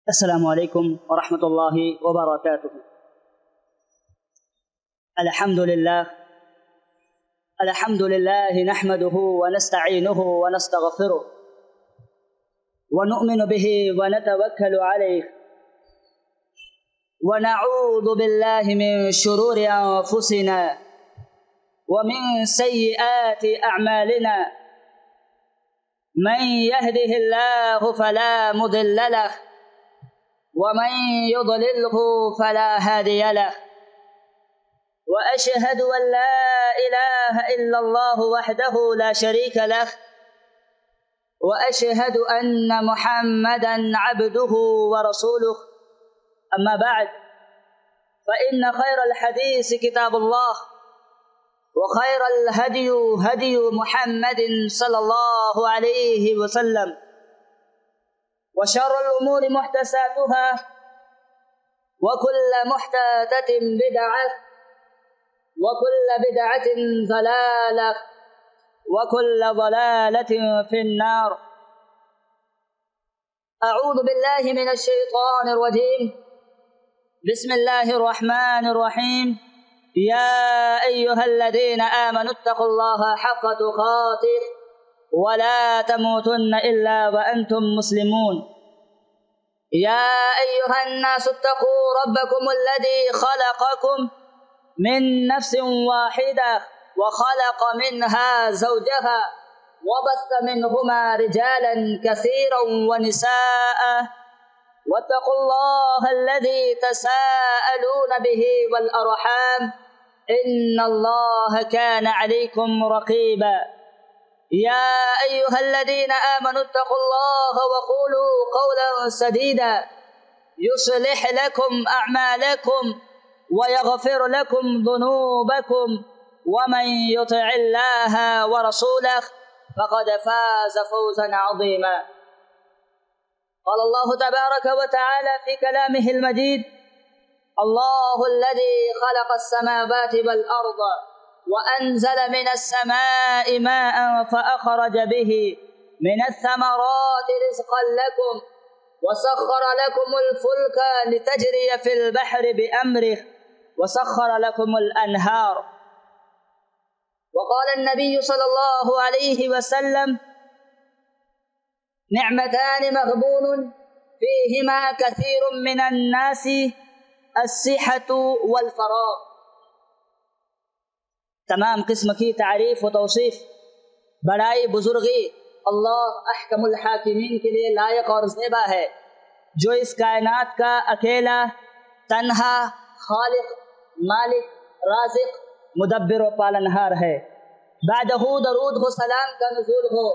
السلام علیکم ورحمۃ اللہ وبرکاتہ۔ الحمد للہ نحمده ونستعینه ونستغفره ونؤمن به ونتوکل علیہ ونعوذ باللہ من شرور انفسنا ومن سیئات اعمالنا، من يهده الله فلا مضل له ومن يضلله فلا هادي له، وأشهد أن لا إله إلا الله وحده لا شريك له، وأشهد أن محمدا عبده ورسوله، أما بعد فإن خير الحديث كتاب الله، وخير الهدي هدي محمد صلى الله عليه وسلم، وشر الأمور محدثاتها، وكل محدثة بدعة، وكل بدعة ضلالة، وكل ضلالة في النار۔ أعوذ بالله من الشيطان الرجيم، بسم الله الرحمن الرحيم، يا أيها الذين آمنوا اتقوا الله حق تقاته ولا تموتن إلا وأنتم مسلمون۔ يا أيها الناس اتقوا ربكم الذي خلقكم من نفس واحدة وخلق منها زوجها وبث منهما رجالا كثيرا ونساء، واتقوا الله الذي تساءلون به والأرحام إن الله كان عليكم رقيبا۔ يا أيها الذين آمنوا اتقوا الله وقولوا قولا سديدا يصلح لكم أعمالكم ويغفر لكم ذنوبكم، ومن يطع الله ورسوله فقد فاز فوزا عظيما۔ قال الله تبارك وتعالى في كلامه المجيد: الله الذي خلق السماوات والأرض وأنزل من السماء ماء فأخرج به من الثمرات رزقا لكم وسخر لكم الفلك لتجري في البحر بأمره وسخر لكم الأنهار۔ وقال النبي صلى الله عليه وسلم: نعمتان مغبون فيهما كثير من الناس، الصحة والفراغ۔ تمام قسم کی تعریف و توصیف، بڑائی، بزرگی اللہ احکم الحاکمین کے لیے لائق اور زیبا ہے، جو اس کائنات کا اکیلا تنہا خالق، مالک، رازق، مدبر و پالنہار ہے۔ بعدہ درود و سلام کا نزول ہو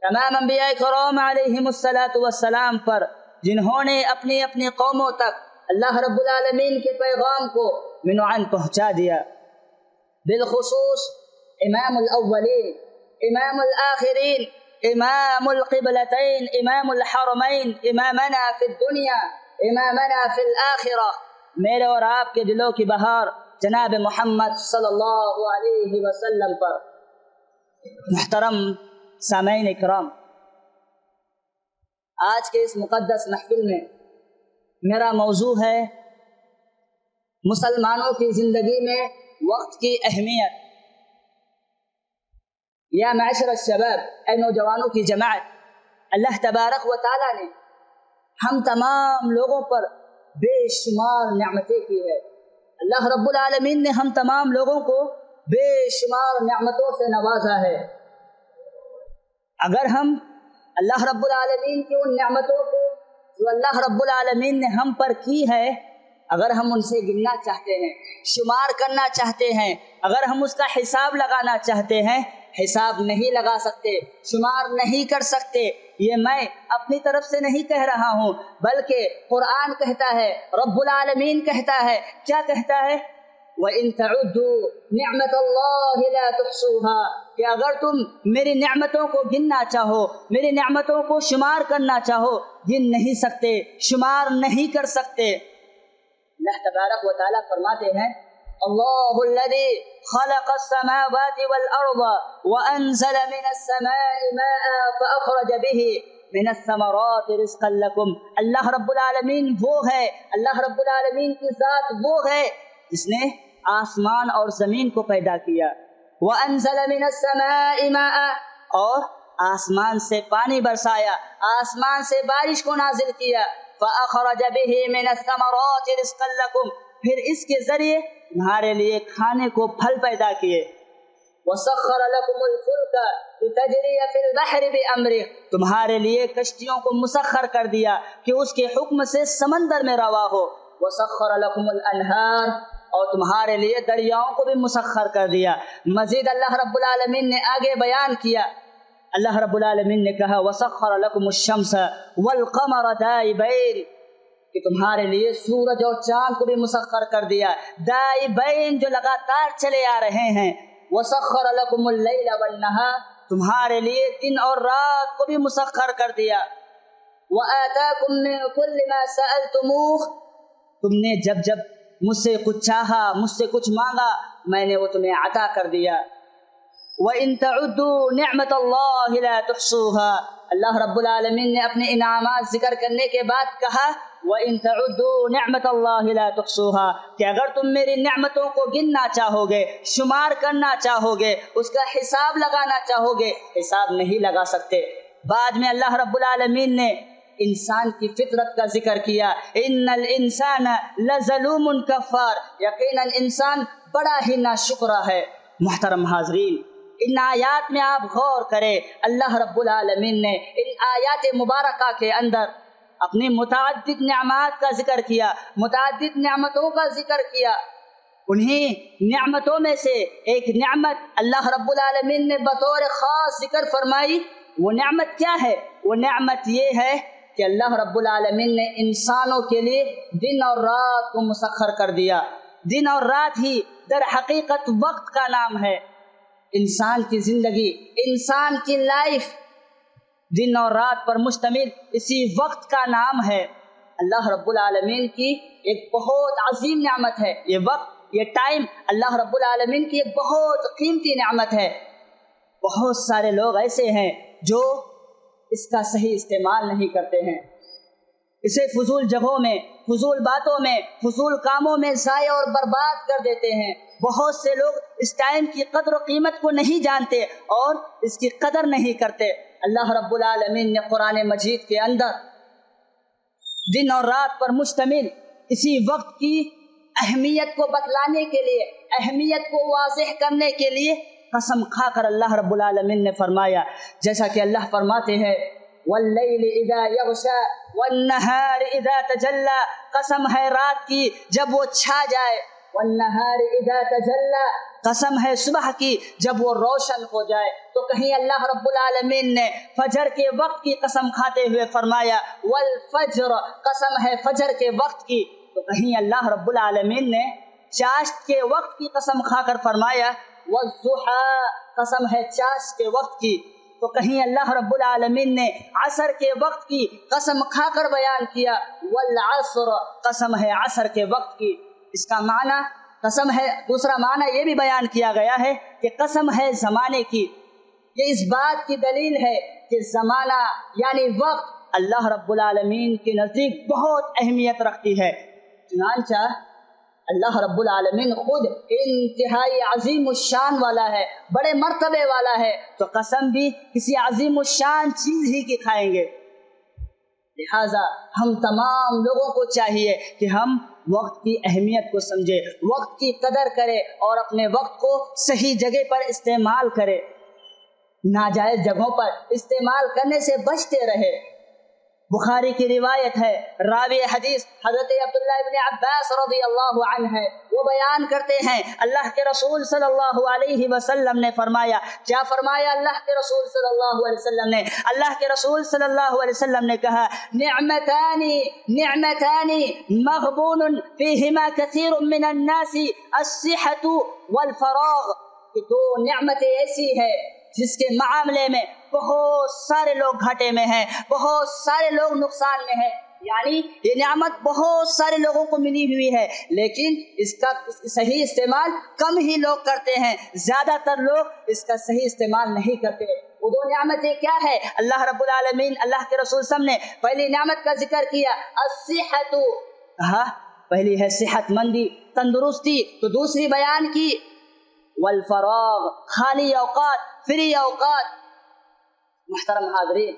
تمام انبیاء کرام علیہم السلام پر، جنہوں نے اپنی اپنی قوموں تک اللہ رب العالمین کے پیغام کو منوعاً پہنچا دیا۔ بالخصوص امام الاولین، امام الآخرین، امام القبلتین، امام الحرمین، امامنا فی الدنیا، امامنا فی الآخرہ، میرے اور آپ کے دلوں کی بہار جناب محمد صلی اللہ علیہ وسلم پر۔ محترم سامعین اکرام، آج کے اس مقدس محفل میں میرا موضوع ہے مسلمانوں کی زندگی میں وقت کی اہمیت۔ یا معاشر الشباب، اے نوجوانوں کی جماعت، اللہ تبارک و تعالیٰ نے ہم تمام لوگوں پر بے شمار نعمتیں کی ہے۔ اللہ رب العالمین نے ہم تمام لوگوں کو بے شمار نعمتوں سے نوازا ہے۔ اگر ہم اللہ رب العالمین کی ان نعمتوں کو جو اللہ رب العالمین نے ہم پر کی ہے، اگر ہم ان سے گننا چاہتے ہیں، شمار کرنا چاہتے ہیں، اگر ہم اس کا حساب لگانا چاہتے ہیں، حساب نہیں لگا سکتے، شمار نہیں کر سکتے۔ یہ میں اپنی طرف سے نہیں کہہ رہا ہوں، بلکہ قرآن کہتا ہے، رب العالمین کہتا ہے، کیا کہتا ہے؟ وَإِن تَعُدُّوا نِعْمَةَ اللَّهِ لَا تُحْصُوهَا، کہ اگر تم میری نعمتوں کو گننا چاہو، میری نعمتوں کو شمار کرنا چاہو، گن نہیں سکتے، شمار نہیں کر سکتے۔ اللہ تبارک و تعالیٰ فرماتے ہیں: اللہ الذی خلق السماوات والارض وانزل من السماء ماء فاخرج به من الثمرات رزقا لکم، اللہ رب العالمین وہ ہے، اللہ رب العالمین کی ذات وہ ہے جس نے آسمان اور زمین کو پیدا کیا۔ وَأَنزَلَ مِنَ السَّمَاءِ مَاءً، اور آسمان سے پانی برسایا، آسمان سے بارش کو نازل کیا۔ فَأَخْرَجَ بِهِ مِنَ الثَّمَرَاتِ رِزْقًا لَكُمْ، پھر اس کے ذریعے تمہارے لیے کھانے کو پھل پیدا کیے۔ وَسَخَّرَ لَكُمُ الْفُلْكَ لِتَجْرِيَ فِي الْبَحْرِ بِأَمْرِهِ، تمہارے لیے کشتیوں کو مسخر کر دیا کہ اس کے حکم سے سمندر میں روا ہو۔ وَسَخَّرَ لَكُمُ الْأَنْهَارَ، اور تمہارے لیے دریاؤں کو بھی مسخر کر دیا۔ مزید اللہ رب العالمین نے آگے بیان کیا، اللہ رب العالمین نے کہا وَسَخَّرَ لَكُمُ الشَّمْسَ وَالْقَمَرَ دَائِبَيْنِ، کہ تمہارے لیے سورج اور چاند کو بھی مسخر کر دیا، دائبین جو لگاتار چلے آ رہے ہیں۔ وَسَخَّرَ لَكُمُ اللَّيْلَ وَالنَّهَارَ، تمہارے لیے دن اور رات کو بھی مسخر کر دیا۔ وَآتَاكُم مِّن كُلِّ مَا سَأَلْتُمُوهُ، تم نے جب جب مجھ سے کچھ چاہا، مجھ سے کچھ مانگا، میں نے وہ تمہیں عطا کر دیا۔ وَإِن تَعُدُّوا نِعْمَةَ اللَّهِ لَا تُحْصُوهَا، اللہ رب العالمین نے اپنے انعامات ذکر کرنے کے بعد کہا وَإِن تَعُدُّوا نِعْمَةَ اللَّهِ لَا تُحْصُوهَا، کہ اگر تم میری نعمتوں کو گننا چاہو گے، شمار کرنا چاہو گے، اس کا حساب لگانا چاہو گے، حساب نہیں لگا سکتے۔ بعد میں اللہ رب العالمین نے انسان کی فطرت کا ذکر کیا، ان الانسان لظلوم کفار، یقیناً انسان بڑا ہی ناشکرا ہے۔ محترم حاضرین، ان آیات میں آپ غور کریں، اللہ رب العالمین نے ان آیات مبارکہ کے اندر اپنی متعدد نعمات کا ذکر کیا، متعدد نعمتوں کا ذکر کیا۔ انہی نعمتوں میں سے ایک نعمت اللہ رب العالمین نے بطور خاص ذکر فرمائی۔ وہ نعمت کیا ہے؟ وہ نعمت یہ ہے کہ اللہ رب العالمین نے انسانوں کے لیے دن اور رات کو مسخر کر دیا۔ دن اور رات ہی در حقیقت وقت کا نام ہے۔ انسان کی زندگی، انسان کی لائف دن اور رات پر مشتمل اسی وقت کا نام ہے۔ اللہ رب العالمین کی ایک بہت عظیم نعمت ہے یہ وقت، یہ ٹائم اللہ رب العالمین کی ایک بہت قیمتی نعمت ہے۔ بہت سارے لوگ ایسے ہیں جو اس کا صحیح استعمال نہیں کرتے ہیں، اسے فضول جگہوں میں، فضول باتوں میں، فضول کاموں میں ضائع اور برباد کر دیتے ہیں۔ بہت سے لوگ اس ٹائم کی قدر و قیمت کو نہیں جانتے اور اس کی قدر نہیں کرتے۔ اللہ رب العالمین نے قرآن مجید کے اندر دن اور رات پر مشتمل اسی وقت کی اہمیت کو بتلانے کے لیے، اہمیت کو واضح کرنے کے لیے قسم کھا کر اللہ رب العالمین نے فرمایا، جیسا کہ اللہ فرماتے ہیں وَاللَّيْلِ إِذَا يَغْشَى وَالنَّهَارِ إِذَا تَجَلَّى، قسم ہے رات کی جب وہ چھا جائے، وَالنَّهَارِ إِذَا تَجَلَّى، قسم ہے صبح کی جب وہ روشن ہو جائے۔ تو کہیں اللہ رب العالمین نے فجر کے وقت کی قسم کھاتے ہوئے فرمایا والفجر، قسم ہے فجر کے وقت کی۔ تو کہیں اللہ رب العالمین نے چاشت کے وقت کی قسم کھا کر فرمایا والضحى، قسم ہے چاشت کے وقت کی۔ تو کہیں اللہ رب العالمین نے عصر کے وقت کی قسم کھا کر بیان کیا والعصر، قسم ہے عصر کے وقت کی۔ اس کا معنی قسم ہے، دوسرا معنی یہ بھی بیان کیا گیا ہے کہ قسم ہے زمانے کی۔ یہ اس بات کی دلیل ہے کہ زمانہ یعنی وقت اللہ رب العالمین کے نزدیک بہت اہمیت رکھتی ہے۔ چنانچہ اللہ رب العالمین خود انتہائی عظیم الشان والا ہے، بڑے مرتبے والا ہے، تو قسم بھی کسی عظیم الشان چیز ہی کی کھائیں گے۔ لہٰذا ہم تمام لوگوں کو چاہیے کہ ہم وقت کی اہمیت کو سمجھے، وقت کی قدر کرے اور اپنے وقت کو صحیح جگہ پر استعمال کرے، ناجائز جگہوں پر استعمال کرنے سے بچتے رہے۔ بخاری کی روایت ہے، راوی حدیث حضرت عبداللہ ابن عباس رضی اللہ عنہ ہے، وہ بیان کرتے ہیں اللہ کے رسول صلی اللہ علیہ وسلم نے فرمایا، کیا فرمایا اللہ کے رسول صلی اللہ علیہ وسلم نے؟ اللہ کے رسول صلی اللہ علیہ وسلم نے کہا نعمتان مغبون فیہما کثیر من الناس الصحۃ والفراغ، کہ دو نعمتیں ایسی ہے جس کے معاملے میں بہت سارے لوگ گھاٹے میں ہیں، بہت سارے لوگ نقصان میں ہیں۔ یعنی یہ نعمت بہت سارے لوگوں کو ملی ہوئی ہے، لیکن اس کا صحیح استعمال کم ہی لوگ کرتے ہیں، زیادہ تر لوگ اس کا صحیح استعمال نہیں کرتے۔ وہ دو نعمتیں کیا ہے؟ اللہ رب العالمین، اللہ کے رسول صلی اللہ علیہ وسلم نے پہلی نعمت کا ذکر کیا، الصحت، کہا پہلی ہے صحت مندی، تندرستی، تو دوسری بیان کی والفراغ، خالی اوقات، فری اوقات۔ محترم حاضرین،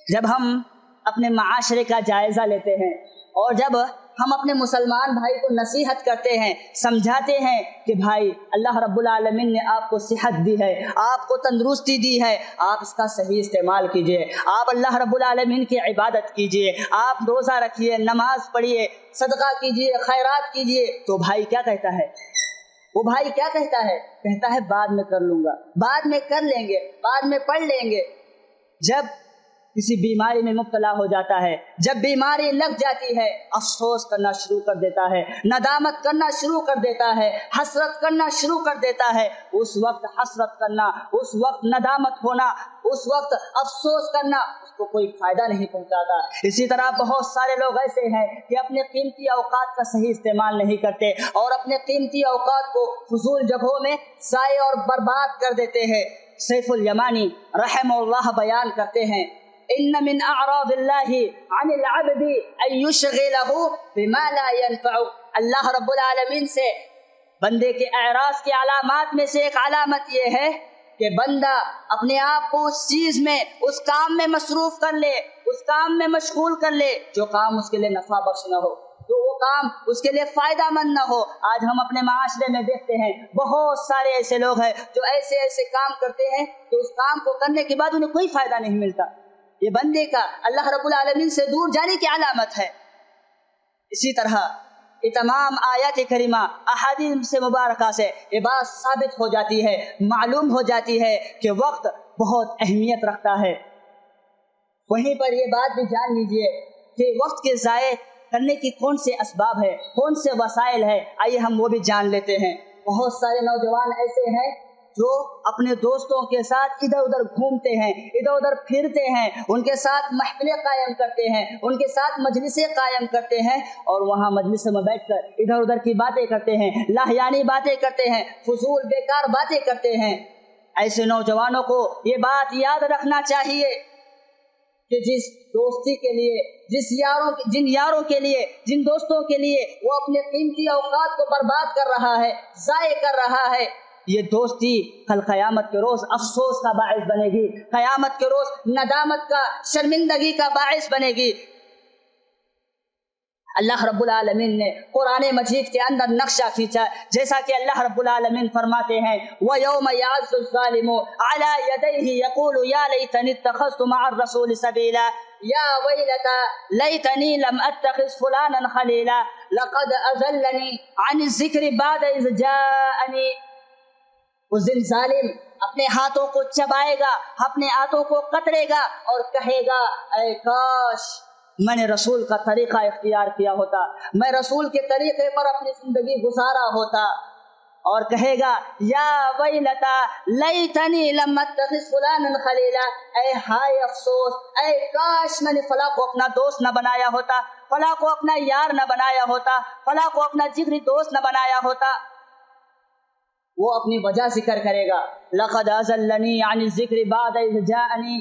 جب ہم اپنے معاشرے کا جائزہ لیتے ہیں اور جب ہم اپنے مسلمان بھائی کو نصیحت کرتے ہیں، سمجھاتے ہیں کہ بھائی اللہ رب العالمین نے آپ کو صحت دی ہے، آپ کو تندرستی دی ہے، آپ اس کا صحیح استعمال کیجئے، آپ اللہ رب العالمین کی عبادت کیجئے، آپ روزہ رکھیے، نماز پڑھیے، صدقہ کیجئے، خیرات کیجئے، تو بھائی کیا کہتا ہے؟ وہ بھائی کیا کہتا ہے؟ کہتا ہے بعد میں کر لوں گا، بعد میں کر لیں گے، بعد میں پڑھ لیں گے۔ جب کسی بیماری میں مبتلا ہو جاتا ہے، جب بیماری لگ جاتی ہے، افسوس کرنا شروع کر دیتا ہے، ندامت کرنا شروع کر دیتا ہے، حسرت کرنا شروع کر دیتا ہے۔ اس وقت حسرت کرنا، اس وقت ندامت ہونا، اس وقت افسوس کرنا اس کو کوئی فائدہ نہیں پہنچاتا۔ اسی طرح بہت سارے لوگ ایسے ہیں کہ اپنے قیمتی اوقات کا صحیح استعمال نہیں کرتے اور اپنے قیمتی اوقات کو فضول جگہوں میں ضائع اور برباد کر دیتے ہیں۔ سیف الیمانی رحمہ اللہ بیان کرتے ہیں، ان من اعراض اللہ عن العبد ان یشغلہ بما لا ينفع۔ اللہ رب العالمین سے بندے کے اعراض کی علامات میں سے ایک علامت یہ ہے کہ بندہ اپنے آپ کو اس چیز میں، اس کام میں مصروف کر لے، اس کام میں مشغول کر لے جو کام اس کے لیے نفع بخش نہ ہو، جو وہ کام اس کے لیے فائدہ مند نہ ہو۔ آج ہم اپنے معاشرے میں دیکھتے ہیں بہت سارے ایسے لوگ ہیں جو ایسے ایسے کام کرتے ہیں کہ اس کام کو کرنے کے بعد انہیں کوئی فائدہ نہیں ملتا۔ یہ بندے کا اللہ رب العالمین سے دور جانے کی علامت ہے۔ اسی طرح یہ تمام آیات کریمہ، احادیث مبارکہ سے یہ بات ثابت ہو جاتی ہے، معلوم ہو جاتی ہے کہ وقت بہت اہمیت رکھتا ہے۔ وہیں پر یہ بات بھی جان لیجئے کہ وقت کے ضائع کرنے کی کون سے اسباب ہے، کون سے وسائل ہے، آئیے ہم وہ بھی جان لیتے ہیں۔ بہت سارے نوجوان ایسے ہیں جو اپنے دوستوں کے ساتھ ادھر ادھر گھومتے ہیں، ادھر ادھر پھرتے ہیں، ان کے ساتھ محفلیں قائم کرتے ہیں، ان کے ساتھ مجلسیں قائم کرتے ہیں اور وہاں مجلس میں بیٹھ کر ادھر ادھر کی باتیں کرتے ہیں، لاہیانی باتیں کرتے ہیں، فضول بیکار باتیں کرتے ہیں۔ ایسے نوجوانوں کو یہ بات یاد رکھنا چاہیے کہ جس دوستی کے لیے، جن یاروں کے لیے، جن دوستوں کے لیے وہ اپنے قیمتی اوقات کو برباد کر رہا ہے، ضائع کر رہا ہے، یہ دوستی کل قیامت کے روز افسوس کا باعث بنے گی، قیامت کے روز ندامت کا، شرمندگی کا باعث بنے گی۔ اللہ رب العالمین نے قرآن مجید کے اندر نقشہ کھینچا، جیسا کہ اللہ رب العالمین فرماتے ہیں وَيَوْمَ يَعَزُّ الظَّالِمُ عَلَى يَدَيْهِ يَقُولُ يَا لَيْتَنِي اتَّخَذْتُ مَعَ الرَّسُولِ سَبِيلًا يَا وَيْلَتَى لَيْتَنِي لَمْ أَتَّخِذْ فُلَانًا خَلِيلًا لَقَدْ أَضَلَّنِي عَنِ الذِّكْرِ بَعْدَ إِذْ جَاءَنِي۔ اس دن ظالم اپنے ہاتھوں کو چبائے گا، اپنے ہاتھوں کو قطرے گا اور کہے گا اے کاش میں نے رسول کا طریقہ اختیار کیا ہوتا، میں رسول کے طریقے پر اپنی زندگی گزارا ہوتا۔ اور کہے گا یا ویلتا لیتنی لم اتخذ فلانا خلیلا، اے ہائے افسوس، اے کاش میں نے فلاں کو اپنا دوست نہ بنایا ہوتا، فلاں کو اپنا یار نہ بنایا ہوتا، فلاں کو اپنا جگری دوست نہ بنایا ہوتا۔ وہ اپنی وجہ ذکر کرے گا لقد اضلنی عن الذکر بعد اذ جاءنی،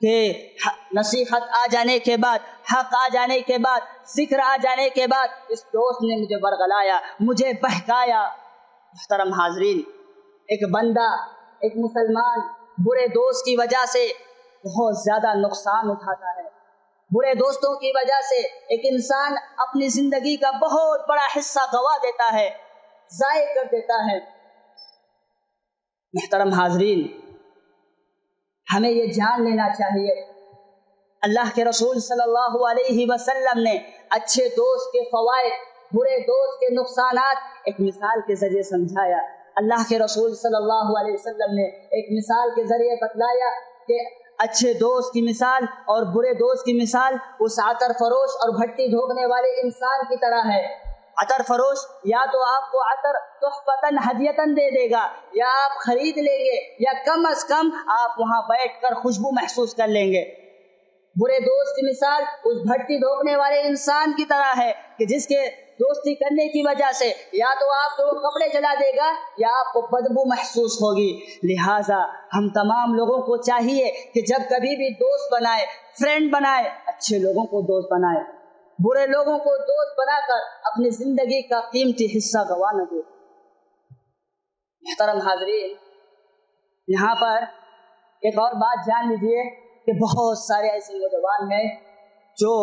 کہ نصیحت آ جانے کے بعد، حق آ جانے کے بعد، ذکر آ جانے کے بعد اس دوست نے مجھے ورغلایا، مجھے بہکایا۔ محترم حاضرین، ایک بندہ، ایک مسلمان برے دوست کی وجہ سے بہت زیادہ نقصان اٹھاتا ہے۔ برے دوستوں کی وجہ سے ایک انسان اپنی زندگی کا بہت بڑا حصہ گوا دیتا ہے، ضائع کر دیتا ہے۔ محترم حاضرین، ہمیں یہ جان لینا چاہیے اللہ کے رسول صلی اللہ علیہ وسلم نے اچھے دوست کے فوائد، برے دوست کے نقصانات ایک مثال کے ذریعے سمجھایا۔ اللہ کے رسول صلی اللہ علیہ وسلم نے ایک مثال کے ذریعے بتلایا کہ اچھے دوست کی مثال اور برے دوست کی مثال اس عطر فروش اور بھٹی ڈھونکنے والے انسان کی طرح ہے۔ عطر فروش یا تو آپ کو عطر تحفتاً ہدیتاً دے دے گا، یا آپ خرید لیں گے، یا کم از کم آپ وہاں بیٹھ کر خوشبو محسوس کر لیں گے۔ برے دوست کی مثال اس بھٹی دھوکنے والے انسان کی طرح ہے کہ جس کے دوستی کرنے کی وجہ سے یا تو آپ کو کپڑے جلا دے گا یا آپ کو بدبو محسوس ہوگی۔ لہٰذا ہم تمام لوگوں کو چاہیے کہ جب کبھی بھی دوست بنائے، فرینڈ بنائے، اچھے لوگوں کو دوست بنائے، برے لوگوں کو دوست بنا کر اپنی زندگی کا قیمتی حصہ گنوا نہ دے۔ محترم حاضرین، یہاں پر ایک اور بات جان لیجیے کہ بہت سارے ایسے نوجوان ہیں جو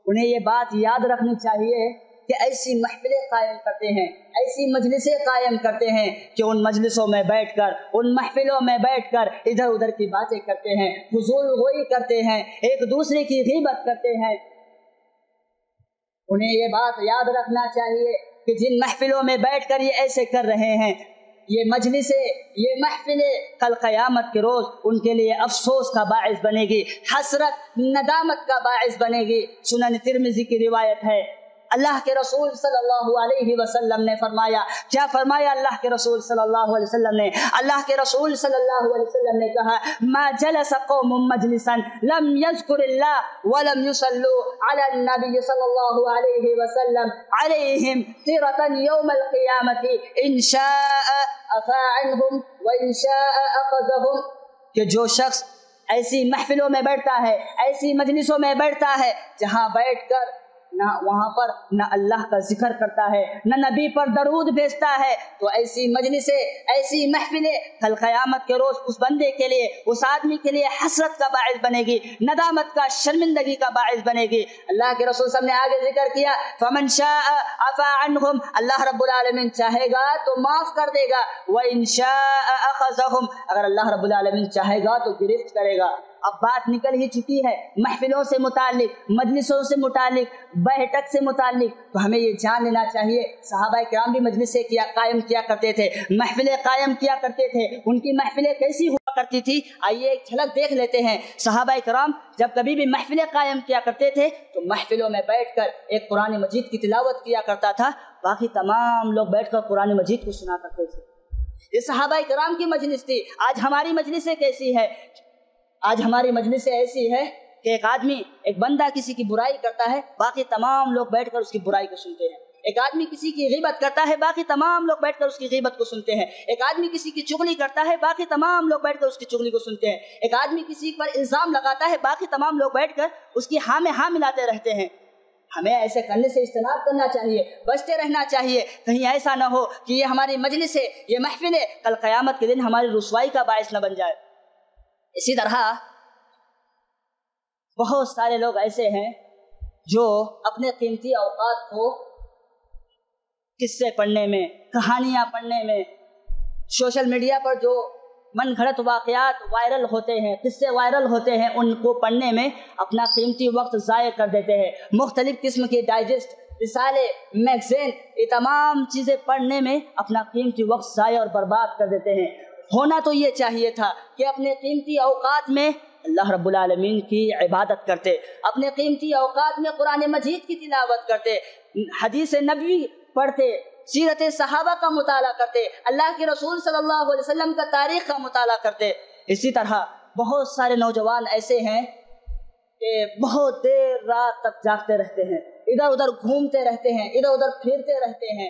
انہیں یہ بات یاد رکھنی چاہیے کہ ایسی محفلیں قائم کرتے ہیں، ایسی مجلسیں قائم کرتے ہیں کہ ان مجلسوں میں بیٹھ کر، ان محفلوں میں بیٹھ کر ادھر ادھر کی باتیں کرتے ہیں، فضول گوئی کرتے ہیں، ایک دوسرے کی غیبت کرتے ہیں۔ انہیں یہ بات یاد رکھنا چاہیے کہ جن محفلوں میں بیٹھ کر یہ ایسے کر رہے ہیں، یہ مجلسیں، یہ محفلیں کل قیامت کے روز ان کے لیے افسوس کا باعث بنے گی، حسرت، ندامت کا باعث بنے گی۔ سنن ترمذی کی روایت ہے، اللہ کے رسول صلی اللہ علیہ وسلم نے فرمایا، کیا فرمایا اللہ کے رسول صلی اللہ علیہ وسلم نے؟ اللہ کے رسول صلی اللہ علیہ وسلم نے کہا، ما جلس قوم مجلسا لم يذكر الله ولم يصلوا على النبي صلی اللہ علیہ وسلم عليهم طيرة يوم القيامة ان شاء عفا عنهم وان شاء اخذهم، کہ جو شخص ایسی محفلوں میں بیٹھتا ہے، ایسی مجلسوں میں بیٹھتا ہے جہاں بیٹھ کر نہ وہاں پر نہ اللہ کا ذکر کرتا ہے، نہ نبی پر درود بھیجتا ہے، تو ایسی مجلسیں، ایسی محفلیں کل قیامت کے روز اس بندے کے لیے، اس آدمی کے لیے حسرت کا باعث بنے گی، ندامت کا، شرمندگی کا باعث بنے گی۔ اللہ کے رسول صلی اللہ علیہ وسلم نے آگے ذکر کیا، فمن شاء عفا عنہم، اللہ رب العالمین چاہے گا تو معاف کر دے گا، وان شاء اخذہم، اگر اللہ رب العالمین چاہے گا تو گرفت کرے گا۔ اب بات نکل ہی چکی ہے محفلوں سے متعلق، مجلسوں سے متعلق، بیٹھک سے متعلق، تو ہمیں یہ جان لینا چاہیے صحابہ کرام بھی مجلسیں قائم کیا کرتے تھے، محفلیں قائم کیا کرتے تھے۔ ان کی محفلیں کیسی ہوا کرتی تھی؟ آئیے ایک جھلک دیکھ لیتے ہیں۔ صحابہ کرام جب کبھی بھی محفلیں قائم کیا کرتے تھے تو محفلوں میں بیٹھ کر ایک قرآن مجید کی تلاوت کیا کرتا تھا، باقی تمام لوگ بیٹھ کر قرآن مجید کو سنا کرتے تھے۔ یہ صحابہ کرام کی مجلس تھی۔ آج ہماری مجلسیں کیسی ہے؟ آج ہماری مجلسیں ایسی ہے کہ ایک آدمی، ایک بندہ کسی کی برائی کرتا ہے، باقی تمام لوگ بیٹھ کر اس کی برائی کو سنتے ہیں۔ ایک آدمی کسی کی غیبت کرتا ہے، باقی تمام لوگ بیٹھ کر اس کی غیبت کو سنتے ہیں۔ ایک آدمی کسی کی چغلی کرتا ہے، باقی تمام لوگ بیٹھ کر اس کی چغلی کو سنتے ہیں۔ ایک آدمی کسی پر الزام لگاتا ہے، باقی تمام لوگ بیٹھ کر اس کی ہاں میں ہاں ملاتے رہتے ہیں۔ ہمیں ایسے کرنے سے اجتناب کرنا چاہیے، بچتے رہنا چاہیے، کہیں ایسا نہ ہو کہ یہ ہماری مجلسیں، یہ محفلیں کل قیامت کے دن ہماری رسوائی کا باعث نہ بن جائے۔ اسی طرح بہت سارے لوگ ایسے ہیں جو اپنے قیمتی اوقات کو قصے پڑھنے میں، کہانیاں پڑھنے میں، سوشل میڈیا پر جو من گھڑت واقعات وائرل ہوتے ہیں، قصے وائرل ہوتے ہیں، ان کو پڑھنے میں اپنا قیمتی وقت ضائع کر دیتے ہیں۔ مختلف قسم کے ڈائجسٹ، رسالے، میگزین، یہ تمام چیزیں پڑھنے میں اپنا قیمتی وقت ضائع اور برباد کر دیتے ہیں۔ ہونا تو یہ چاہیے تھا کہ اپنے قیمتی اوقات میں اللہ رب العالمین کی عبادت کرتے، اپنے قیمتی اوقات میں قرآن مجید کی تلاوت کرتے، حدیث نبوی پڑھتے، سیرت صحابہ کا مطالعہ کرتے، اللہ کے رسول صلی اللہ علیہ وسلم کا تاریخ کا مطالعہ کرتے۔ اسی طرح بہت سارے نوجوان ایسے ہیں کہ بہت دیر رات تک جاگتے رہتے ہیں، ادھر ادھر گھومتے رہتے ہیں، ادھر ادھر پھرتے رہتے ہیں۔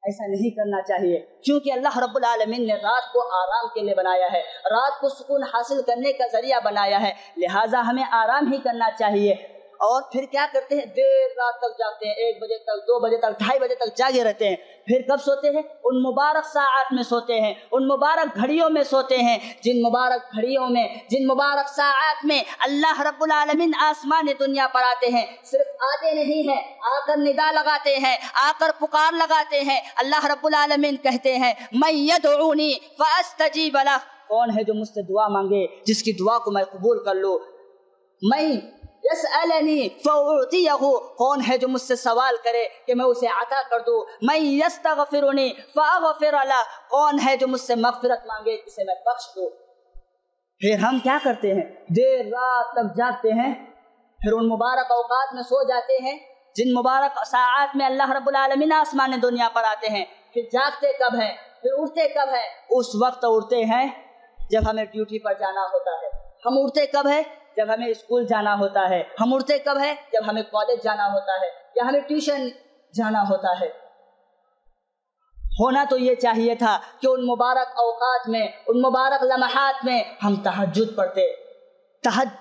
ایسا نہیں کرنا چاہیے، کیونکہ اللہ رب العالمین نے رات کو آرام کے لیے بنایا ہے، رات کو سکون حاصل کرنے کا ذریعہ بنایا ہے، لہٰذا ہمیں آرام ہی کرنا چاہیے۔ اور پھر کیا کرتے ہیں؟ دیر رات تک جاگتے ہیں، 1 بجے تک، 2 بجے تک، 2:30 بجے تک جاگے رہتے ہیں۔ پھر کب سوتے ہیں؟ ان مبارک ساعات میں سوتے ہیں، ان مبارک گھڑیوں میں سوتے ہیں، جن مبارک گھڑیوں میں، جن مبارک ساعات میں اللہ رب العالمین آسمان دنیا پر آتے ہیں۔ صرف آتے نہیں ہیں، آ کر ندا لگاتے ہیں، آ کر پکار لگاتے ہیں۔ اللہ رب العالمین کہتے ہیں، من یدعونی فاستجیب لہ، کون ہے جو مجھ سے دعا مانگے جس کی دعا کو میں قبول کر لوں؟ من یسألنی فاعطیہ، کون ہے جو مجھ سے سوال کرے کہ میں اسے عطا کر دوں؟ من یستغفرنی فاغفر لہ، کون ہے جو مجھ سے مغفرت مانگے جسے میں بخش دوں؟ پھر ہم کیا کرتے ہیں؟ دیر رات تک جاگتے ہیں، پھر ان مبارک اوقات میں سو جاتے ہیں جن مبارک ساعات میں اللہ رب العالمین آسمان دنیا پر آتے ہیں۔ پھر جاگتے کب ہیں؟ پھر اٹھتے کب ہیں؟ اس وقت اٹھتے ہیں جب ہمیں ڈیوٹی پر جانا ہوتا ہے۔ ہم اٹھتے کب ہے؟ جب ہمیں اسکول جانا ہوتا ہے. ہم اٹھتے کب ہے؟ جب ہمیں کالج جانا ہوتا ہے یا ہمیں ٹیوشن جانا ہوتا ہے. ہونا تو یہ چاہیے تھا کہ ان مبارک اوقات میں، ان مبارک لمحات میں ہم تہجد پڑھتے.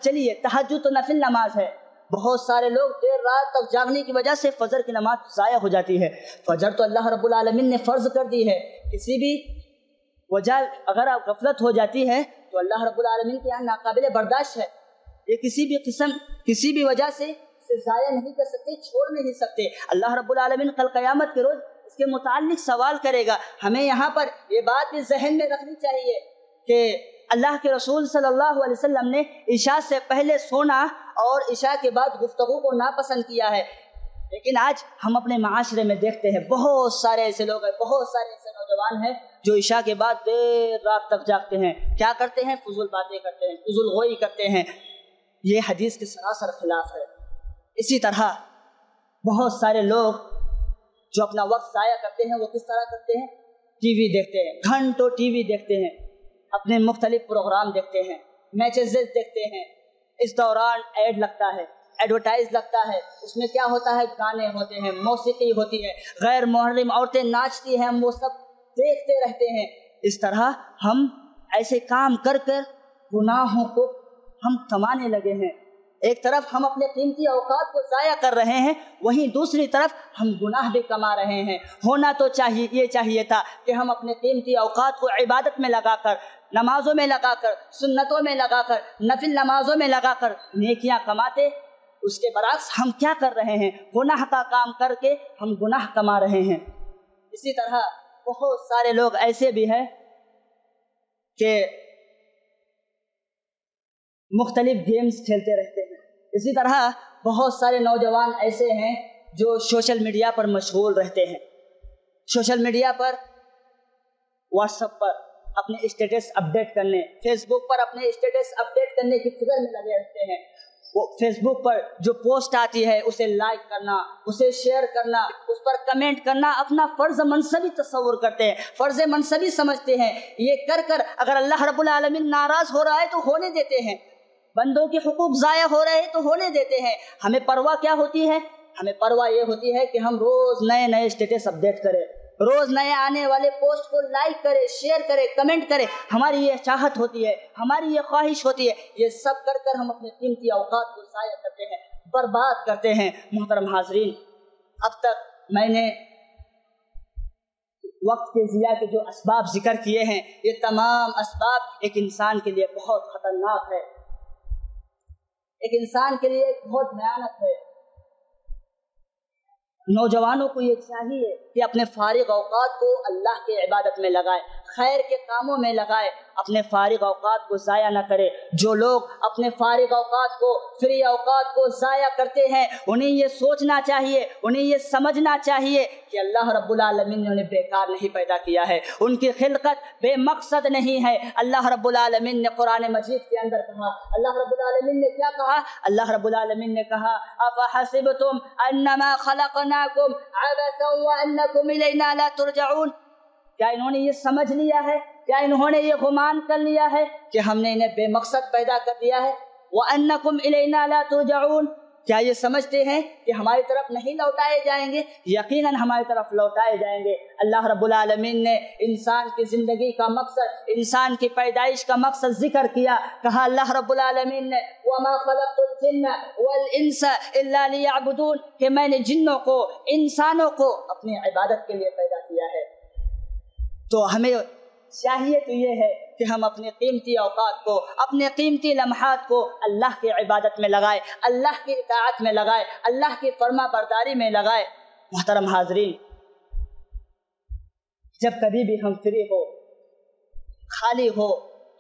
چلیے تہجد تو نفل نماز ہے. بہت سارے لوگ دیر رات تک جاگنے کی وجہ سے فجر کی نماز ضائع ہو جاتی ہے. فجر تو اللہ رب العالمین نے فرض کر دی ہے. کسی بھی وجہ اگر آپ غفلت ہو جاتی ہے تو اللہ رب العالمین کے یہاں ناقابل برداشت ہے. یہ کسی بھی وجہ سے اسے ضائع نہیں کر سکتے، چھوڑ نہیں سکتے. اللہ رب العالمین کل قیامت کے روز اس کے متعلق سوال کرے گا. ہمیں یہاں پر یہ بات بھی ذہن میں رکھنی چاہیے کہ اللہ کے رسول صلی اللہ علیہ وسلم نے عشاء سے پہلے سونا اور عشاء کے بعد گفتگو کو ناپسند کیا ہے. لیکن آج ہم اپنے معاشرے میں دیکھتے ہیں بہت سارے ایسے لوگ ہیں، بہت سارے ایسے نوجوان ہیں جو عشاء کے بعد دیر رات تک جاگتے ہیں. کیا کرتے ہیں؟ فضول باتیں کرتے ہیں، فضول گوئی کرتے ہیں. یہ حدیث کے سراسر خلاف ہے. اسی طرح بہت سارے لوگ جو اپنا وقت ضائع کرتے ہیں وہ کس طرح کرتے ہیں؟ ٹی وی دیکھتے ہیں، گھنٹوں ٹی وی دیکھتے ہیں، اپنے مختلف پروگرام دیکھتے ہیں، میچز دیکھتے ہیں. اس دوران ایڈ لگتا ہے، ایڈورٹائز لگتا ہے. اس میں کیا ہوتا ہے؟ گانے ہوتے ہیں، موسیقی ہوتی ہے، غیر محرم عورتیں ناچتی ہیں، ہم وہ سب دیکھتے رہتے ہیں. اس طرح ہم ایسے کام کر کر گناہوں کو ہم کمانے لگے ہیں. ایک طرف ہم اپنے قیمتی اوقات کو ضائع کر رہے ہیں، وہیں دوسری طرف ہم گناہ بھی کما رہے ہیں. ہونا تو چاہیے تھا کہ ہم اپنے قیمتی اوقات کو عبادت میں لگا کر، نمازوں میں لگا کر، سنتوں میں لگا کر، نفل نمازوں میں لگا کر نیکیاں کماتے. اس کے برعکس ہم کیا کر رہے ہیں؟ گناہ کا کام کر کے ہم گناہ کما رہے ہیں. اسی طرح بہت سارے لوگ ایسے بھی ہیں کہ مختلف گیمز کھیلتے رہتے ہیں. اسی طرح بہت سارے نوجوان ایسے ہیں جو سوشل میڈیا پر مشغول رہتے ہیں. سوشل میڈیا پر، واٹس ایپ پر اپنے اسٹیٹس اپڈیٹ کرنے، فیس بک پر اپنے اسٹیٹس اپڈیٹ کرنے کی فکر میں لگے رہتے ہیں. وہ فیس بک پر جو پوسٹ آتی ہے اسے لائک کرنا، اسے شیئر کرنا، اس پر کمنٹ کرنا اپنا فرض منصبی تصور کرتے ہیں، فرض منصبی سمجھتے ہیں. یہ کر کر اگر اللہ رب العالمین ناراض ہو رہا ہے تو ہونے دیتے ہیں، بندوں کے حقوق ضائع ہو رہے ہیں تو ہونے دیتے ہیں. ہمیں پرواہ کیا ہوتی ہے؟ ہمیں پرواہ یہ ہوتی ہے کہ ہم روز نئے اسٹیٹس اپڈیٹ کریں، روز نئے آنے والے پوسٹ کو لائک کرے، شیئر کرے، کمنٹ کرے. ہماری یہ چاہت ہوتی ہے، ہماری یہ خواہش ہوتی ہے. یہ سب کر کر ہم اپنے قیمتی اوقات کو ضائع کرتے ہیں، برباد کرتے ہیں. محترم حاضرین، اب تک میں نے وقت کے ضیاع کے جو اسباب ذکر کیے ہیں، یہ تمام اسباب ایک انسان کے لیے بہت خطرناک ہے، ایک انسان کے لیے بہت بھیانک ہے. نوجوانوں کو یہ چاہیے کہ اپنے فارغ اوقات کو اللہ کے عبادت میں لگائے، خیر کے کاموں میں لگائے، اپنے فارغ اوقات کو ضائع نہ کرے. جو لوگ اپنے فارغ اوقات کو، فری اوقات کو ضائع کرتے ہیں، انہیں یہ سوچنا چاہیے، انہیں یہ سمجھنا چاہیے کہ اللہ رب العالمین نے انہیں بیکار نہیں پیدا کیا ہے، ان کی خلقت بے مقصد نہیں ہے. اللہ رب العالمین نے قرآن مجید کے اندر کہا، اللہ رب العالمین نے کیا کہا؟ اللہ رب العالمین نے کہا افحسبتم انما خلقناکم عبثا وانکم الینا لا ترجعون. کیا انہوں نے یہ سمجھ لیا ہے، کیا انہوں نے یہ گمان کر لیا ہے کہ ہم نے انہیں بے مقصد پیدا کر دیا ہے؟ وَأَنَّكُمْ إِلَيْنَا لَا تُرْجَعُونَ. کیا یہ سمجھتے ہیں کہ ہماری طرف نہیں لوٹائے جائیں گے؟ یقیناً ہماری طرف لوٹائے جائیں گے. اللہ رب العالمین نے انسان کی زندگی کا مقصد، انسان کی پیدائش کا مقصد ذکر کیا. کہا اللہ رب العالمین نے وَمَا خَلَقْتُ الْجِنَّ وَالْإِنسَ إِلَّا لِيَعْبُدُونَ، کہ میں نے جنوں کو، انسانوں کو اپنی عبادت کے لیے پیدا کیا ہے. تو ہمیں چاہیے تو یہ ہے کہ ہم اپنے قیمتی اوقات کو، اپنے قیمتی لمحات کو اللہ کی عبادت میں لگائے، اللہ کی اطاعت میں لگائے، اللہ کی فرما برداری میں لگائے. محترم حاضرین، جب کبھی بھی ہم فری ہو، خالی ہو،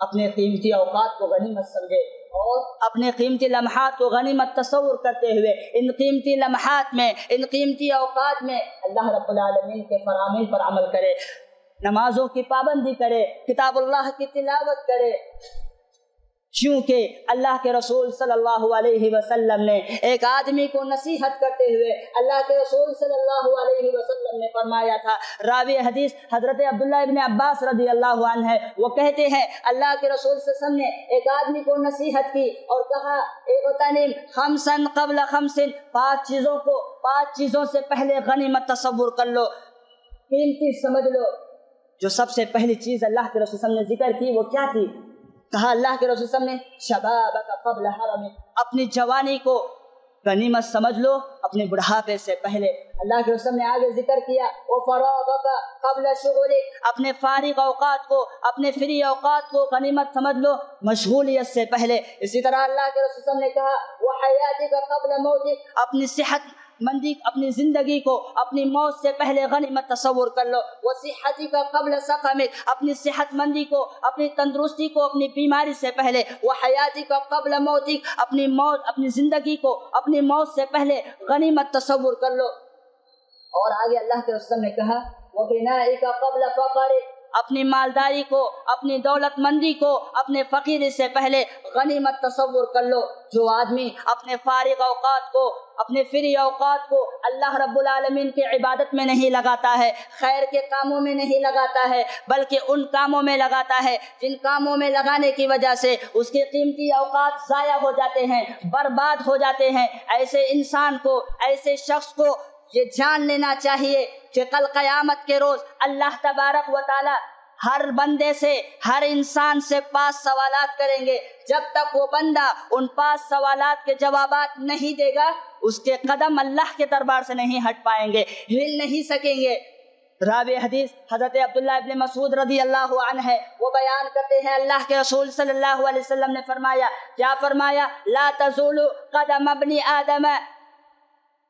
اپنے قیمتی اوقات کو غنیمت سمجھے اور اپنے قیمتی لمحات کو غنیمت تصور کرتے ہوئے ان قیمتی لمحات میں، ان قیمتی اوقات میں اللہ رب العالمین کے فرامین پر عمل کرے، نمازوں کی پابندی کرے، کتاب اللہ کی تلاوت کرے، چونکہ اللہ کے رسول صلی اللہ علیہ وسلم نے ایک آدمی کو نصیحت کرتے ہوئے اللہ کے رسول صلی اللہ علیہ وسلم نے فرمایا تھا، راوی حدیث حضرت عبداللہ ابن عباس رضی اللہ عنہ ہے، وہ کہتے ہیں اللہ کے رسول صلی اللہ علیہ وسلم نے ایک آدمی کو نصیحت کی اور کہا اغتنم خمسن قبل خمسن، 5 چیزوں سے پہلے غنیمت تصور کر لو، قیمتی سمجھ لو۔ جو سب سے پہلی چیز اللہ کے رسول صلی اللہ علیہ وسلم نے ذکر کی وہ کیا تھی؟ کہا اللہ کے رسول صلی اللہ علیہ وسلم نے شبابک قبل حرمک، اپنی جوانی کو غنیمت سمجھ لو اپنے بڑھاپے سے پہلے۔ اللہ کے رسول نے آگے ذکر کیا وفراغک قبل شغلک، اپنے فارغ اوقات کو، اپنے فری اوقات کو غنیمت سمجھ لو مشغولیت سے پہلے۔ اسی طرح اللہ کے رسول نے کہا وحیاتک قبل موتک، اپنی صحت مندی، اپنی زندگی کو اپنی موت سے پہلے غنیمت تصور کر لو۔ وصحتک قبل سقمک، اپنی صحت مندی کو، اپنی تندرستی کو اپنی بیماری سے پہلے۔ وحیاتک قبل موتک، اپنی موت، اپنی زندگی کو اپنی موت سے پہلے غنیمت تصور کر لو۔ اور آگے اللہ کے رسول نے کہا وغنائک قبل فقرک، اپنی مالداری کو، اپنی دولت مندی کو اپنے فقیری سے پہلے غنیمت تصور کر لو۔ جو آدمی اپنے فارغ اوقات کو، اپنے فری اوقات کو اللہ رب العالمین کی عبادت میں نہیں لگاتا ہے، خیر کے کاموں میں نہیں لگاتا ہے، بلکہ ان کاموں میں لگاتا ہے جن کاموں میں لگانے کی وجہ سے اس کے قیمتی اوقات ضائع ہو جاتے ہیں، برباد ہو جاتے ہیں، ایسے انسان کو، ایسے شخص کو یہ جان لینا چاہیے کہ کل قیامت کے روز اللہ تبارک و تعالی ہر بندے سے، ہر انسان سے 5 سوالات کریں گے۔ جب تک وہ بندہ ان 5 سوالات کے جوابات نہیں دے گا اس کے قدم اللہ کے دربار سے نہیں ہٹ پائیں گے، ہل نہیں سکیں گے۔ راوی حدیث حضرت عبداللہ ابن مسعود رضی اللہ عنہ ہے، وہ بیان کرتے ہیں اللہ کے رسول صلی اللہ علیہ وسلم نے فرمایا، کیا فرمایا؟ لا تزول قدم ابن آدم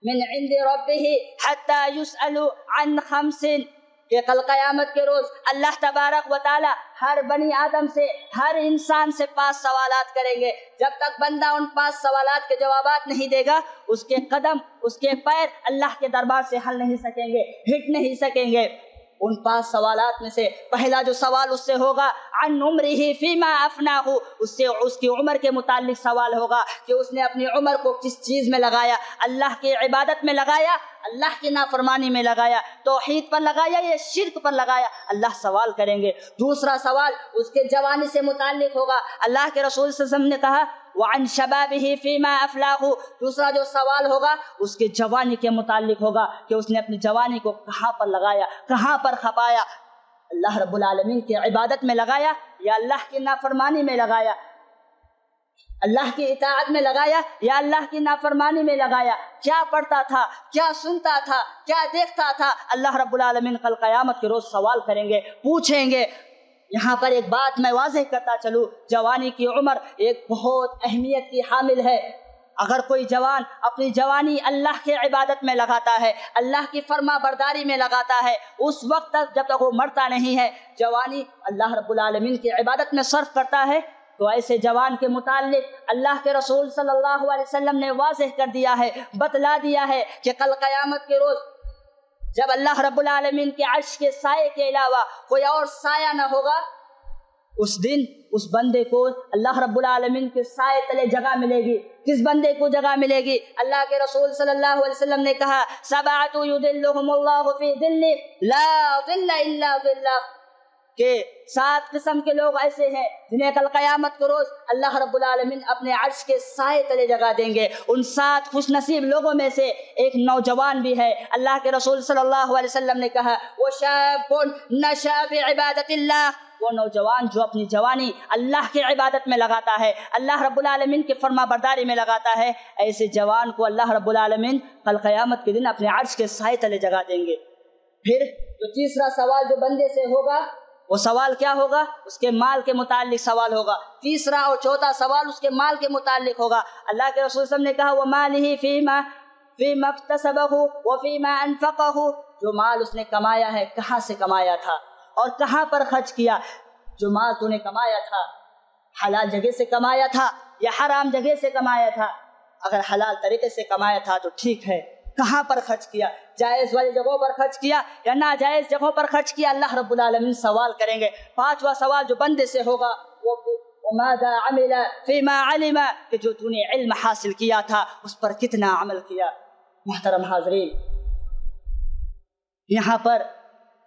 من عند ربه حتى يسأل عن 5، کہ کل قیامت کے روز اللہ تبارک و تعالی ہر بنی آدم سے، ہر انسان سے 5 سوالات کریں گے۔ جب تک بندہ ان 5 سوالات کے جوابات نہیں دے گا اس کے قدم، اس کے پیر اللہ کے دربار سے ہل نہیں سکیں گے، ہٹ نہیں سکیں گے۔ ان 5 سوالات میں سے پہلا جو سوال اس سے ہوگا عن عمرہ فیما افناہ، اس سے اس کی عمر کے متعلق سوال ہوگا کہ اس نے اپنی عمر کو کس چیز میں لگایا، اللہ کی عبادت میں لگایا، اللہ کی نافرمانی میں لگایا، توحید پر لگایا یا شرک پر لگایا، اللہ سوال کریں گے۔ دوسرا سوال اس کے جوانی سے متعلق ہوگا، اللہ کے رسول صلی اللہ علیہ وسلم نے کہا وعن شبابہ فیما افلاہ، دوسرا جو سوال ہوگا اس کے جوانی کے متعلق ہوگا کہ اس نے اپنی جوانی کو کہاں پر لگایا، کہاں پر کھپایا، اللہ رب العالمین کی عبادت میں لگایا یا اللہ کی نافرمانی میں لگایا، اللہ کی اطاعت میں لگایا یا اللہ کی نافرمانی میں لگایا، کیا پڑھتا تھا، کیا سنتا تھا، کیا دیکھتا تھا، اللہ رب العالمین کل قیامت کے روز سوال کریں گے، پوچھیں گے۔ یہاں پر ایک بات میں واضح کرتا چلوں، جوانی کی عمر ایک بہت اہمیت کی حامل ہے۔ اگر کوئی جوان اپنی جوانی اللہ کی عبادت میں لگاتا ہے، اللہ کی فرما برداری میں لگاتا ہے، اس وقت تک جب تک وہ مرتا نہیں ہے، جوانی اللہ رب العالمین کی عبادت میں صرف کرتا ہے، تو ایسے جوان کے متعلق اللہ کے رسول صلی اللہ علیہ وسلم نے واضح کر دیا ہے، بتلا دیا ہے کہ کل قیامت کے روز جب اللہ رب العالمین کے عرش کے سائے کے علاوہ کوئی اور سایہ نہ ہوگا، اس دن اس بندے کو اللہ رب العالمین کے سائے تلے جگہ ملے گی۔ کس بندے کو جگہ ملے گی؟ اللہ کے رسول صلی اللہ علیہ وسلم نے کہا سبعۃ یظلھم اللہ فی ظلہ لا ظل الا ظلہ، کہ 7 قسم کے لوگ ایسے ہیں جنہیں کل قیامت کے روز اللہ رب العالمین اپنے عرش کے سائے تلے جگہ دیں گے۔ ان 7 خوش نصیب لوگوں میں سے ایک نوجوان بھی ہے۔ اللہ کے رسول صلی اللہ علیہ وسلم نے کہا وشاب نشأ فی عبادت اللہ، وہ نوجوان جو اپنی جوانی اللہ کی عبادت میں لگاتا ہے، اللہ رب العالمین کی فرما برداری میں لگاتا ہے، ایسے جوان کو اللہ رب العالمین کل قیامت کے دن اپنے عرش کے سائے تلے جگہ دیں گے۔ پھر جو تیسرا سوال جو بندے سے ہوگا وہ سوال کیا ہوگا؟ اس کے مال کے متعلق سوال ہوگا۔ تیسرا اور چوتھا سوال اس کے مال کے متعلق ہوگا۔ اللہ کے رسول صلی اللہ علیہ وسلم نے کہا وَمَالِهِ فِيمَا اكْتَسَبَهُ وَفِيمَا أَنفَقَهُ، جو مال اس نے کمایا ہے کہاں سے کمایا تھا اور کہاں پر خرچ کیا۔ جو مال تو نے کمایا تھا حلال جگہ سے کمایا تھا یا حرام جگہ سے کمایا تھا؟ اگر حلال طریقے سے کمایا تھا تو ٹھیک ہے، کہاں پر خرچ کیا؟ جائز والی جگہوں پر خرچ کیا یا ناجائز جگہوں پر خرچ کیا؟ اللہ رب العالمین سوال کریں گے۔ 5واں سوال جو بندے سے ہوگا وہ وماذا عمل فيما علم، کہ جو تو نے علم حاصل کیا تھا اس پر کتنا عمل کیا۔ محترم حاضرین، یہاں پر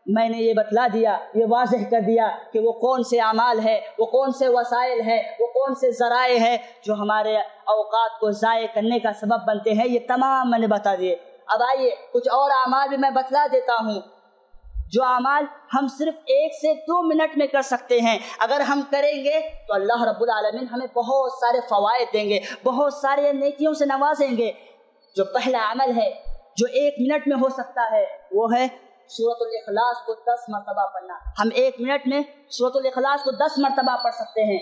میں نے یہ بتلا دیا، یہ واضح کر دیا کہ وہ کون سے اعمال ہے، وہ کون سے وسائل ہے، وہ کون سے ذرائع ہے جو ہمارے اوقات کو ضائع کرنے کا سبب بنتے ہیں، یہ تمام میں نے بتا دیے۔ اب آئیے کچھ اور اعمال بھی میں بتلا دیتا ہوں، جو اعمال ہم صرف 1 سے 2 منٹ میں کر سکتے ہیں۔ اگر ہم کریں گے تو اللہ رب العالمین ہمیں بہت سارے فوائد دیں گے، بہت سارے نیکیوں سے نوازیں گے۔ جو پہلا عمل ہے جو 1 منٹ میں ہو سکتا ہے وہ ہے سورۃ الاخلاص کو 10 مرتبہ پڑھنا۔ ہم 1 منٹ میں سورۃ الاخلاص کو 10 مرتبہ پڑھ سکتے ہیں۔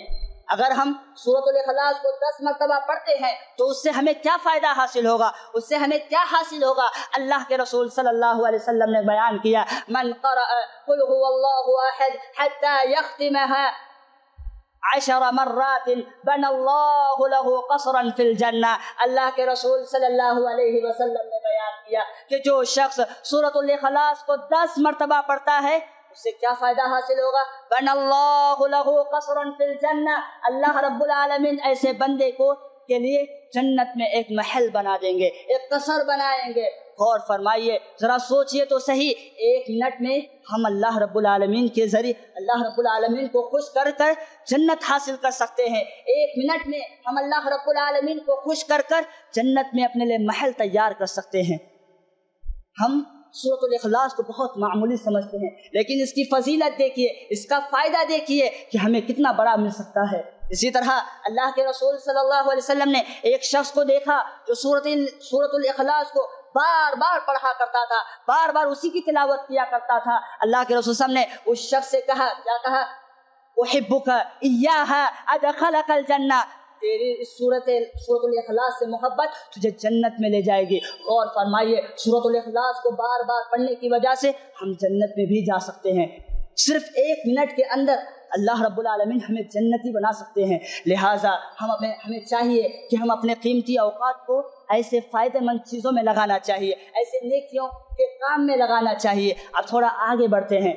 اگر ہم سورۃ الاخلاص کو 10 مرتبہ پڑھتے ہیں تو اس سے ہمیں کیا فائدہ حاصل ہوگا، اس سے ہمیں کیا حاصل ہوگا؟ اللہ کے رسول صلی اللہ علیہ وسلم نے بیان کیا، من قرأ قل هو اللہ احد حتى يختمها 10 مرات بنى اللہ له قصرا فی الجنہ۔ اللہ کے رسول صلی اللہ علیہ وسلم نے بیان کیا کہ جو شخص سورۃ الاخلاص کو 10 مرتبہ پڑھتا ہے اس سے کیا فائدہ حاصل ہوگا؟ بنى اللہ له قصرا فی الجنہ، اللہ رب العالمین ایسے بندے کو کے لیے جنت میں ایک محل بنا دیں گے، ایک قصر بنائیں گے۔ غور فرمائیے، ذرا سوچئے تو صحیح، 1 منٹ میں ہم اللہ رب العالمین کے ذریعے اللہ رب العالمین کو خوش کر کر جنت حاصل کر سکتے ہیں۔ 1 منٹ میں ہم اللہ رب العالمین کو خوش کر کر جنت میں اپنے لیے محل تیار کر سکتے ہیں۔ ہم سورۃ الاخلاص کو بہت معمولی سمجھتے ہیں، لیکن اس کی فضیلت دیکھیے، اس کا فائدہ دیکھیے کہ ہمیں کتنا بڑا مل سکتا ہے۔ اسی طرح اللہ کے رسول صلی اللہ علیہ وسلم نے ایک شخص کو دیکھا جو سورۃ الاخلاص کو بار بار پڑھا کرتا تھا، بار بار اسی کی تلاوت کیا کرتا تھا۔ اللہ کے رسول صلی اللہ علیہ وسلم نے اس شخص سے کہا، کیا کہا؟ احبک ایاھا ادخلک الجنہ، تیری اس سورۃ الاخلاص سے محبت تجھے جنت میں لے جائے گی۔ غور فرمائیے، سورۃ الاخلاص کو بار بار پڑھنے کی وجہ سے ہم جنت میں بھی جا سکتے ہیں۔ صرف 1 منٹ کے اندر اللہ رب العالمین ہمیں جنتی بنا سکتے ہیں۔ لہٰذا ہمیں چاہیے کہ ہم اپنے قیمتی اوقات کو ایسے فائدہ مند چیزوں میں لگانا چاہیے، ایسے نیکیوں کے کام میں لگانا چاہیے۔ اب تھوڑا آگے بڑھتے ہیں،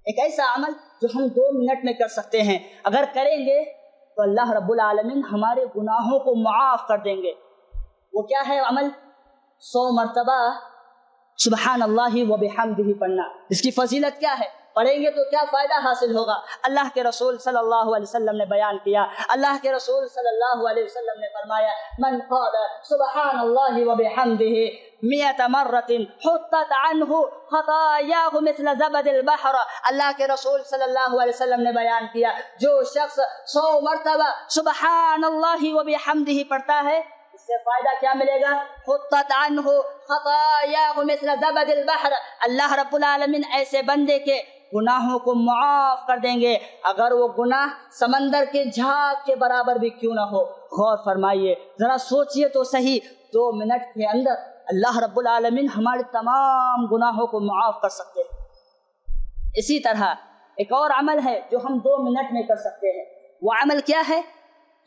ایک ایسا عمل جو ہم 2 منٹ میں کر سکتے ہیں، اگر کریں گے تو اللہ رب العالمین ہمارے گناہوں کو معاف کر دیں گے۔ وہ کیا ہے عمل؟ 100 مرتبہ سبحان اللہ و بحمدہ پڑھنا۔ اس کی فضیلت کیا ہے؟ پڑھیں گے تو کیا فائدہ حاصل ہوگا؟ اللہ کے رسول صلی اللہ علیہ وسلم نے بیان کیا، اللہ کے رسول صلی اللہ علیہ وسلم نے فرمایا، من قال سبحان اللہ و بحمدہ 100 مرۃ حطت عنہ خطایاہ مثل زبد البحر۔ اللہ کے رسول صلی اللہ علیہ وسلم نے بیان کیا، جو شخص 100 مرتبہ سبحان اللہ و بحمدہ پڑھتا ہے اس سے فائدہ کیا ملے گا؟ حطت عنہ خطایاہ مثل زبد البحر، اللہ رب العالمین ایسے بندے کے گناہوں کو معاف کر دیں گے، اگر وہ گناہ سمندر کے جھاگ کے برابر بھی کیوں نہ ہو۔ غور فرمائیے، ذرا سوچئے تو صحیح، 2 منٹ کے اندر اللہ رب العالمین ہمارے تمام گناہوں کو معاف کر سکتے ہیں۔ اسی طرح ایک اور عمل ہے جو ہم 2 منٹ میں کر سکتے ہیں، وہ عمل کیا ہے؟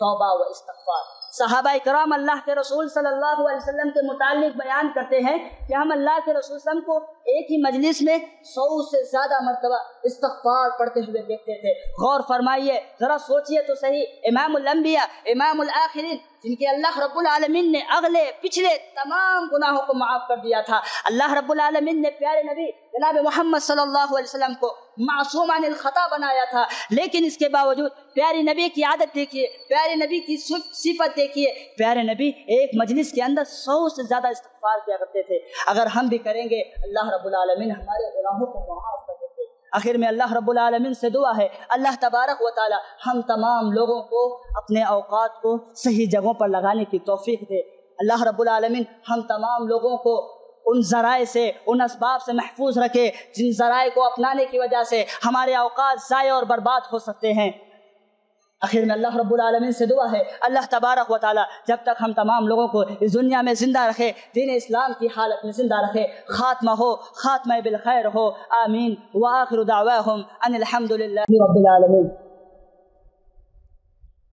توبہ و استغفار۔ صحابہ کرام اللہ کے رسول صلی اللہ علیہ وسلم کے متعلق بیان کرتے ہیں کہ ہم اللہ کے رسول صلی اللہ علیہ وسلم کو ایک ہی مجلس میں 100 سے زیادہ مرتبہ استغفار پڑھتے ہوئے دیکھتے تھے۔ غور فرمائیے، ذرا سوچئے تو صحیح، امام الانبیاء، امام الآخرین، جن کے اللہ رب العالمین نے اگلے پچھلے تمام گناہوں کو معاف کر دیا تھا، اللہ رب العالمین نے پیارے نبی جناب محمد صلی اللہ علیہ وسلم کو معصوم عن الخطا بنایا تھا، لیکن اس کے باوجود پیارے نبی کی عادت دیکھیے، پیارے نبی کی صفت دیکھیے، پیارے نبی ایک مجلس کے اندر 100 سے زیادہ استغفار کیا کرتے تھے۔ اگر ہم بھی کریں گے اللہ رب العالمین ہمارے گناہوں کو معاف کر دیں گے۔ آخر میں اللہ رب العالمین سے دعا ہے، اللہ تبارک و تعالی ہم تمام لوگوں کو اپنے اوقات کو صحیح جگہوں پر لگانے کی توفیق دے۔ اللہ رب العالمین ہم تمام لوگوں کو ان ذرائع سے، ان اسباب سے محفوظ رکھے جن ذرائع کو اپنانے کی وجہ سے ہمارے اوقات ضائع اور برباد ہو سکتے ہیں۔ آخر میں اللہ رب العالمین سے دعا ہے، اللہ تبارک و تعالی جب تک ہم تمام لوگوں کو اس دنیا میں زندہ رکھے، دین اسلام کی حالت میں زندہ رکھے، خاتمہ بالخیر ہو، آمین۔ وآخر دعواہم ان الحمد للہ رب العالمین۔